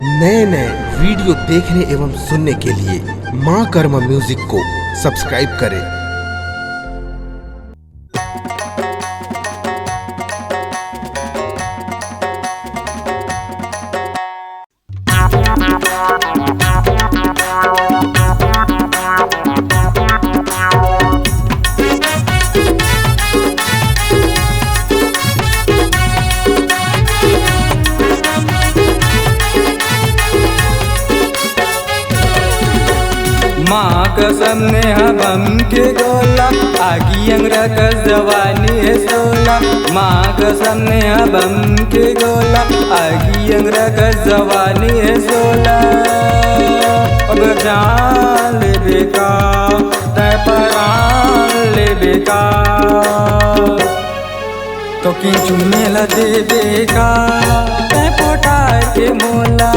नए नए वीडियो देखने एवं सुनने के लिए माँ कर्मा म्यूजिक को सब्सक्राइब करें। माँ कसम ने हम के गोला आगी अंगरा कस जवानी है सोला। माँ कसम ने हम के गोला आगी अंगरा कस जवानी है सोला। अब जान ले बेका तय परान ले बेका तो किंचु मेला दे बेका तय पोटार के मोला।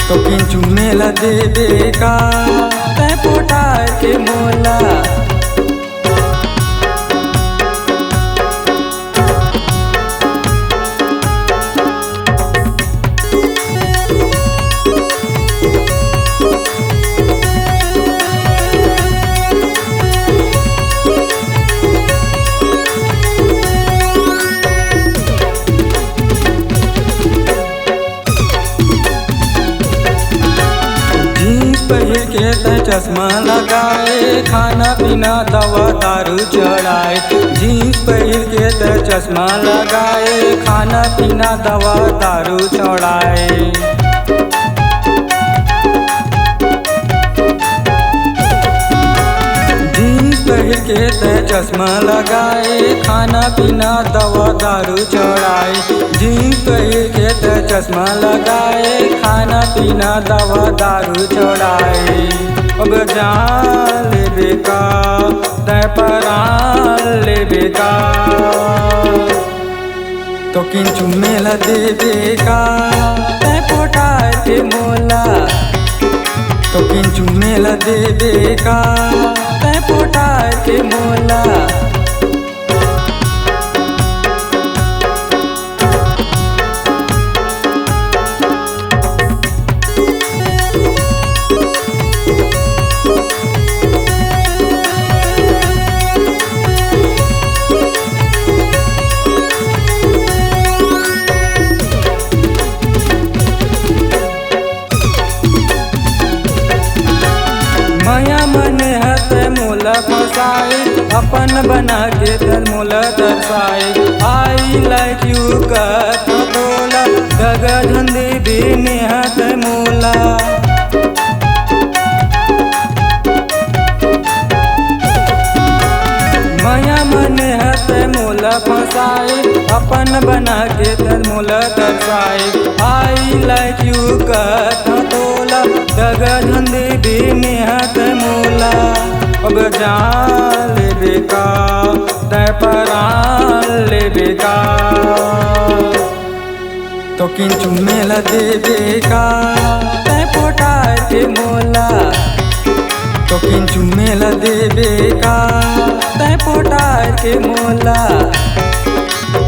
तो किंचु मेला दे बेका तय पोटार के मोला। पहिर के तय चश्मा लगाए खाना पीना दवा दारू चढ़ाए। जीन्स पहिर के तय चश्मा लगाए खाना पीना दवा दारू चढ़ाए। जीन्स पहिर के तय चश्मा लगाए खाना पीना दवा दारू चढ़ाए। जीन्स पहिर के तय चश्मा लगाए खाना पीना दवा दारू चढ़ाए। अब जान ले बेका तय परान ले बेका तो किंचु मेला दे बेका तय पोटार के मोला। तो किंचु मेला दे बेका तय पोटार के मोला। माया मन हत मोला फसाए अपन बना के तर मोला दर्शाए। आई लाइक यू कथ तोला गगा धंधे भी नेहत मोला। माया मन हत मोला फसाए अपन बना के तर मोला दर्शाए। आई लाइक यू कथ तोला गगा धंधे भी नेहत मोला। अब जान ले बेका तय परान ले बेका तो किंचु मेला दे बेका तय पोटार के मोला। तो किंचु मेला दे बेका तय पोटार के मोला।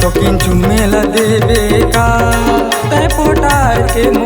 तो किंचु मेला दे बेका तय पोटार के मोला।